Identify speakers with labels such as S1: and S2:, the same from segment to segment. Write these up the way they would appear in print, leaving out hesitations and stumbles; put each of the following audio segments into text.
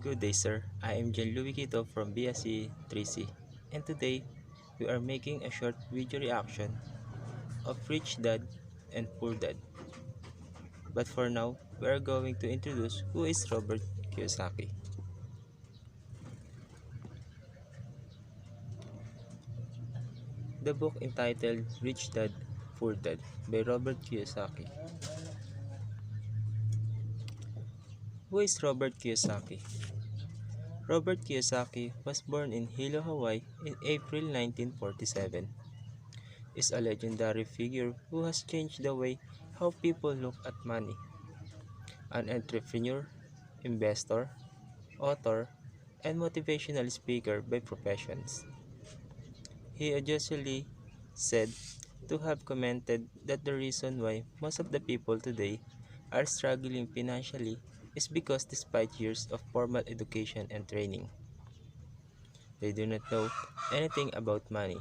S1: Good day, sir. I am Gianluigi Quito from BSc 3C, and today we are making a short video reaction of Rich Dad and Poor Dad. But for now, we are going to introduce who is Robert Kiyosaki. The book entitled Rich Dad, Poor Dad by Robert Kiyosaki. Who is Robert Kiyosaki? Robert Kiyosaki was born in Hilo, Hawaii in April 1947. Is a legendary figure who has changed the way how people look at money. An entrepreneur, investor, author, and motivational speaker by professions. He usually said to have commented that the reason why most of the people today are struggling financially is because despite years of formal education and training, they do not know anything about money.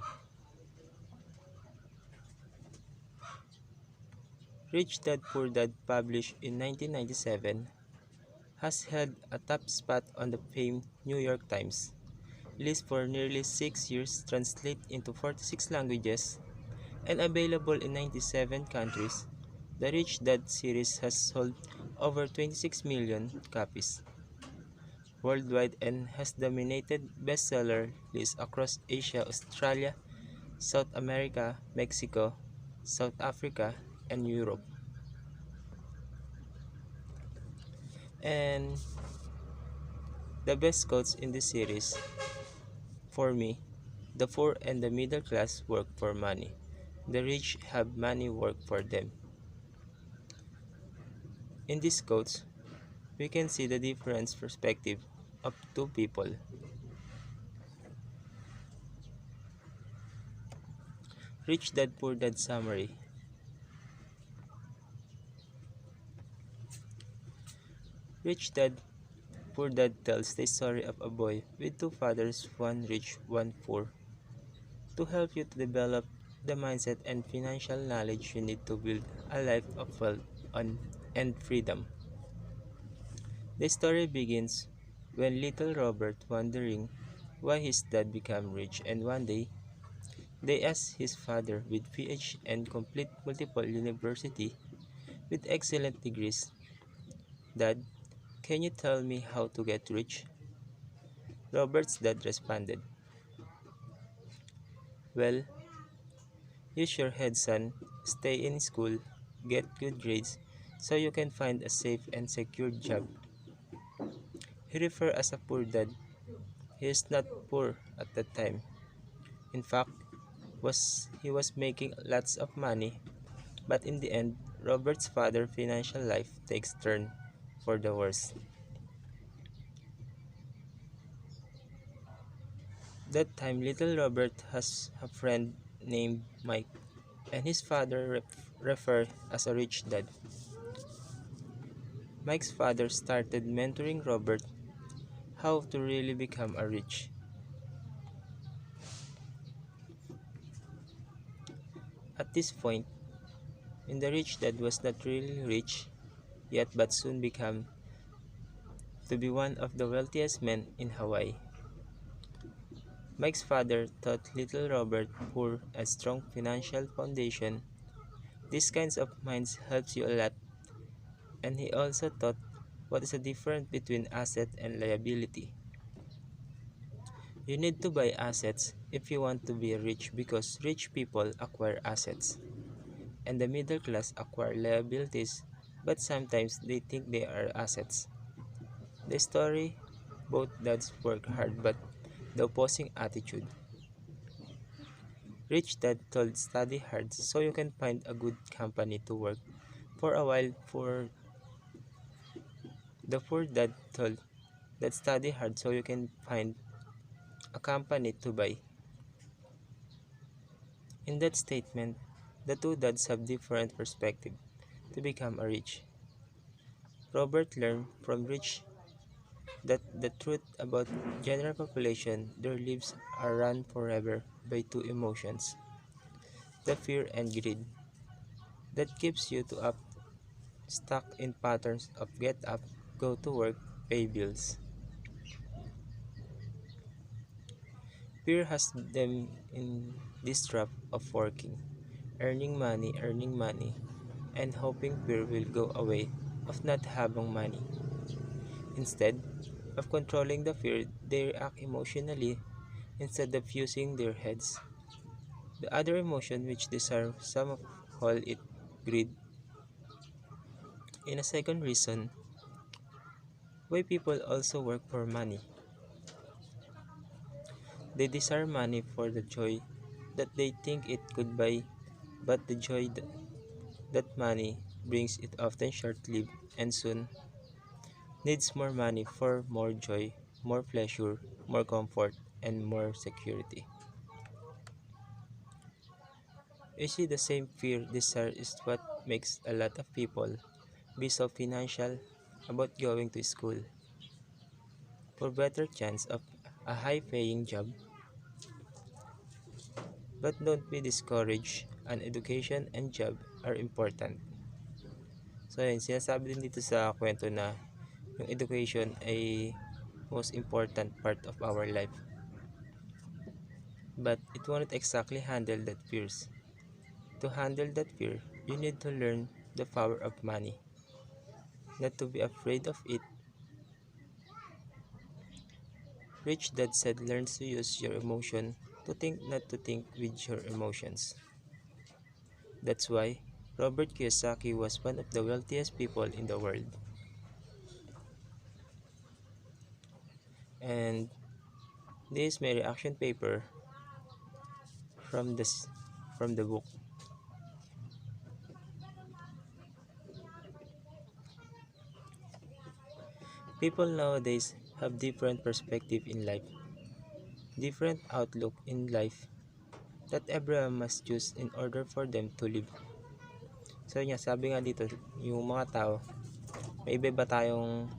S1: Rich Dad Poor Dad, published in 1997, has held a top spot on the famed New York Times list for nearly 6 years, translated into 46 languages, and available in 97 countries. The Rich Dad series has sold over 26 million copies worldwide and has dominated bestseller lists across Asia, Australia, South America, Mexico, South Africa, and Europe. And the best quotes in this series, for me, the poor and the middle class work for money. The rich have money work for them. In these quotes, we can see the different perspective of two people. Rich Dad Poor Dad summary. Rich Dad Poor Dad tells the story of a boy with two fathers, one rich, one poor, to help you to develop the mindset and financial knowledge you need to build a life of wealth and freedom. The story begins when little Robert wondering why his dad became rich, and one day they asked his father, with PhD and complete multiple university with excellent degrees, "Dad, can you tell me how to get rich?" Robert's dad responded, "Well, use your head, son. Stay in school, get good grades, so you can find a safe and secure job." He referred as a poor dad. He is not poor at that time. In fact, he was making lots of money, but in the end, Robert's father's financial life takes turn for the worse. That time, little Robert has a friend named Mike, and his father referred as a rich dad. Mike's father started mentoring Robert how to really become a rich. At this point, when the rich dad was not really rich yet but soon became to be one of the wealthiest men in Hawaii. Mike's father taught little Robert poor a strong financial foundation. These kinds of minds helps you a lot, and he also taught what is the difference between asset and liability. You need to buy assets if you want to be rich, because rich people acquire assets and the middle class acquire liabilities, but sometimes they think they are assets. The story, both dads work hard but the opposing attitude. Rich dad told study hard so you can find a good company to work for a while. For the poor dad told that study hard so you can find a company to buy. In that statement, the two dads have different perspective to become a rich. Robert learned from Rich that the truth about general population, their lives are run forever by two emotions, the fear and greed, that keeps you to up, stuck in patterns of get up, go to work, pay bills. Fear has them in this trap of working, earning money, and hoping fear will go away of not having money. Instead of controlling the fear, they react emotionally instead of using their heads. The other emotion which deserve some call it greed. In a second reason why people also work for money. They desire money for the joy that they think it could buy, but the joy that money brings is often short-lived and soon needs more money for more joy, more pleasure, more comfort, and more security. You see, the same fear desire is what makes a lot of people be so financial about going to school for better chance of a high paying job. But don't be discouraged, an education and job are important. So yun, sinasabi din dito sa kwento na yung education ay most important part of our life. But it won't exactly handle that fears. To handle that fear, you need to learn the power of money, not to be afraid of it. Rich Dad said learn to use your emotion to think, not to think with your emotions. That's why Robert Kiyosaki was one of the wealthiest people in the world. And this is my reaction paper from this from the book. People nowadays have different perspective in life, different outlook in life that everyone must choose in order for them to live. So nga, sabi nga dito, yung mga tao, may iba-iba tayong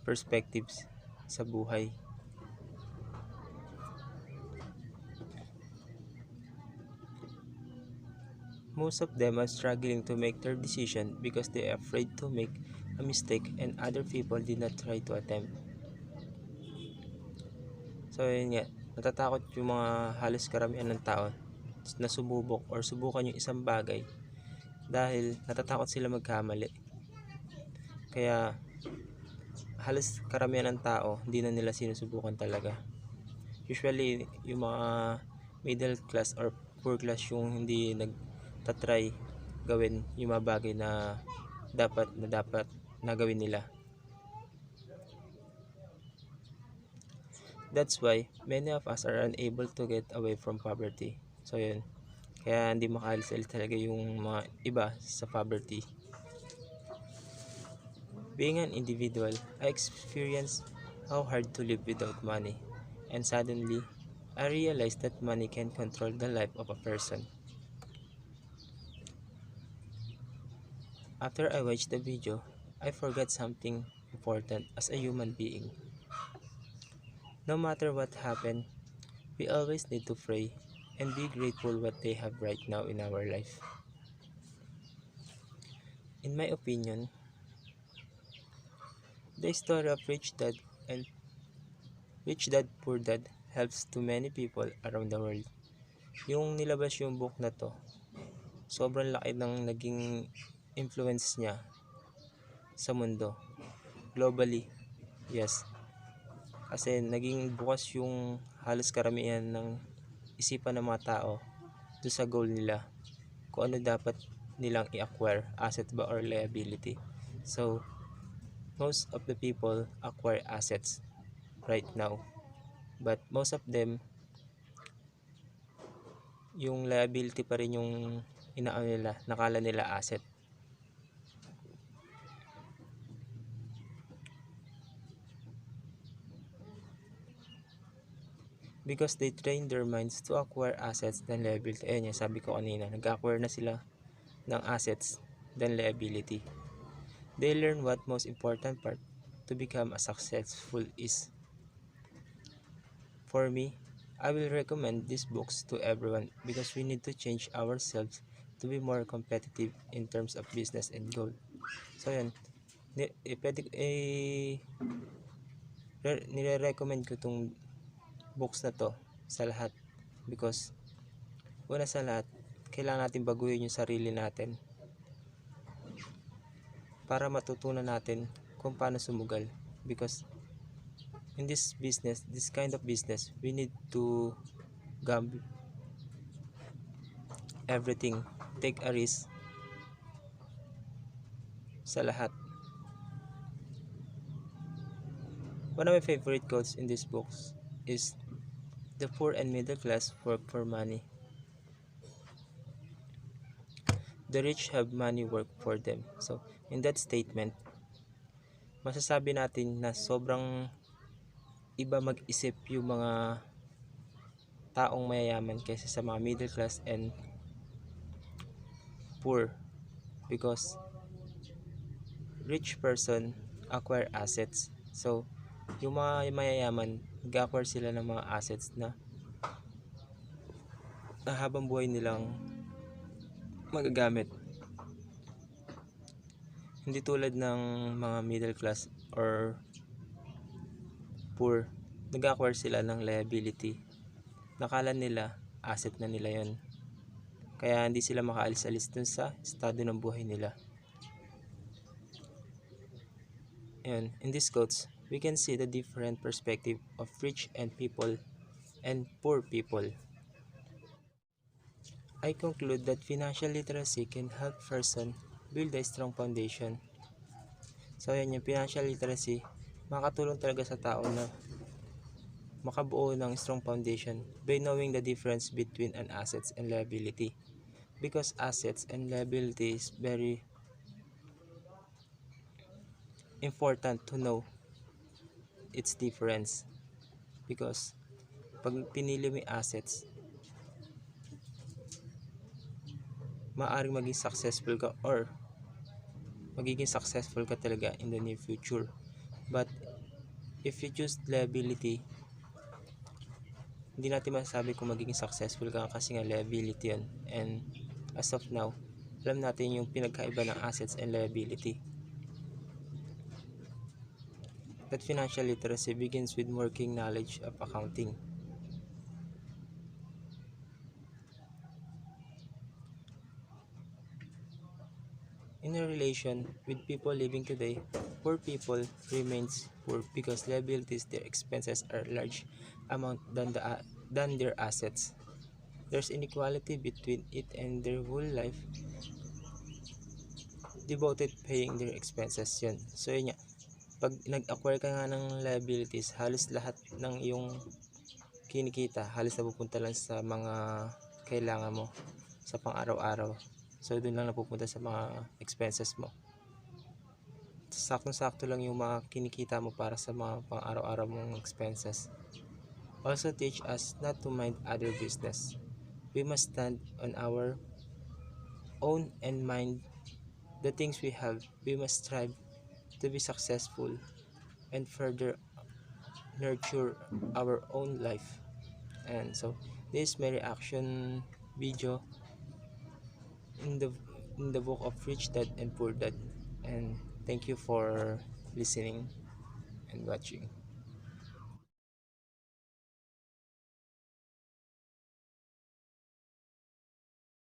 S1: perspectives sa buhay. Most of them are struggling to make their decision because they are afraid to make a mistake and other people did not try to attempt. So yun nga, natatakot yung mga halos karamihan ng tao na sumubok or subukan yung isang bagay dahil natatakot sila magkamali. Kaya halos karamihan ng tao hindi na nila sinusubukan talaga. Usually yung mga middle class or poor class yung hindi nagtatry gawin yung mga bagay na dapat na gawin nila. That's why many of us are unable to get away from poverty. So yun, kaya hindi makaalis-alis talaga yung mga iba sa poverty. Being an individual, I experienced how hard to live without money, and suddenly, I realized that money can control the life of a person. After I watched the video, I forgot something important as a human being. No matter what happened, we always need to pray and be grateful what they have right now in our life. In my opinion, the story of and Rich Dad Poor Dad helps to many people around the world. Yung nilabas yung book na to, sobrang laki ng naging influence niya sa mundo. Globally, yes. Kasi naging bukas yung halos karamihan ng isipan ng mga tao do sa goal nila. Kung ano dapat nilang i-acquire, asset ba or liability. So, most of the people acquire assets right now. But most of them, yung liability pa rin yung inaano nila, nakala nila asset. Because they train their minds to acquire assets than liability. Ayun yung sabi ko kanina, nag-acquire na sila ng assets than liability. They learn what most important part to become a successful is. For me, I will recommend these books to everyone because we need to change ourselves to be more competitive in terms of business and goal. So yun, nire-recommend ko tong books na to sa lahat because una sa lahat, kailangan natin baguhin yung sarili natin para matutunan natin kung paano sumugal because in this kind of business, we need to gamble everything, take a risk sa lahat. One of my favorite quotes in this book is, "The poor and middle class work for money. The rich have money work for them." So, in that statement, masasabi natin na sobrang iba mag-isip yung mga taong mayayaman kaysa sa mga middle class and poor because rich person acquire assets. So, yung mga mayayaman, nag-acquire sila ng mga assets na habang buhay nilang magagamit. Hindi tulad ng mga middle class or poor, nag-acquire sila ng liability. Nakala nila, asset na nila yon. Kaya hindi sila makaalis-alis dun sa estado ng buhay nila. Ayan, in these quotes, we can see the different perspective of rich and people and poor people. I conclude that financial literacy can help person build a strong foundation. So ayan, yung financial literacy, makakatulong talaga sa tao na makabuo ng strong foundation by knowing the difference between an assets and liability. Because assets and liability is very important to know its difference. Because pag pinili mo yung assets, maaaring maging successful ka or magiging successful ka talaga in the near future. But if you choose liability, hindi natin masasabi kung magiging successful ka kasi nga liability yun. And as of now, alam natin yung pinagkaiba ng assets and liability. That financial literacy begins with working knowledge of accounting. In a relation with people living today, poor people remains poor because liabilities, their expenses are large amount than their assets. There's inequality between it and their whole life devoted paying their expenses yun. So yun nga, pag nag-acquire ka nga ng liabilities, halos lahat ng iyong kinikita, halos napupunta lang sa mga kailangan mo sa pang-araw-araw. So doon lang napupunta sa mga expenses mo. Saktong-sakto lang yung mga kinikita mo para sa mga pang-araw-araw mong expenses. Also teach us not to mind other business. We must stand on our own and mind the things we have. We must strive to be successful and further nurture our own life. And so this is my reaction video in the book of Rich Dad and Poor Dad. And thank you for listening and watching.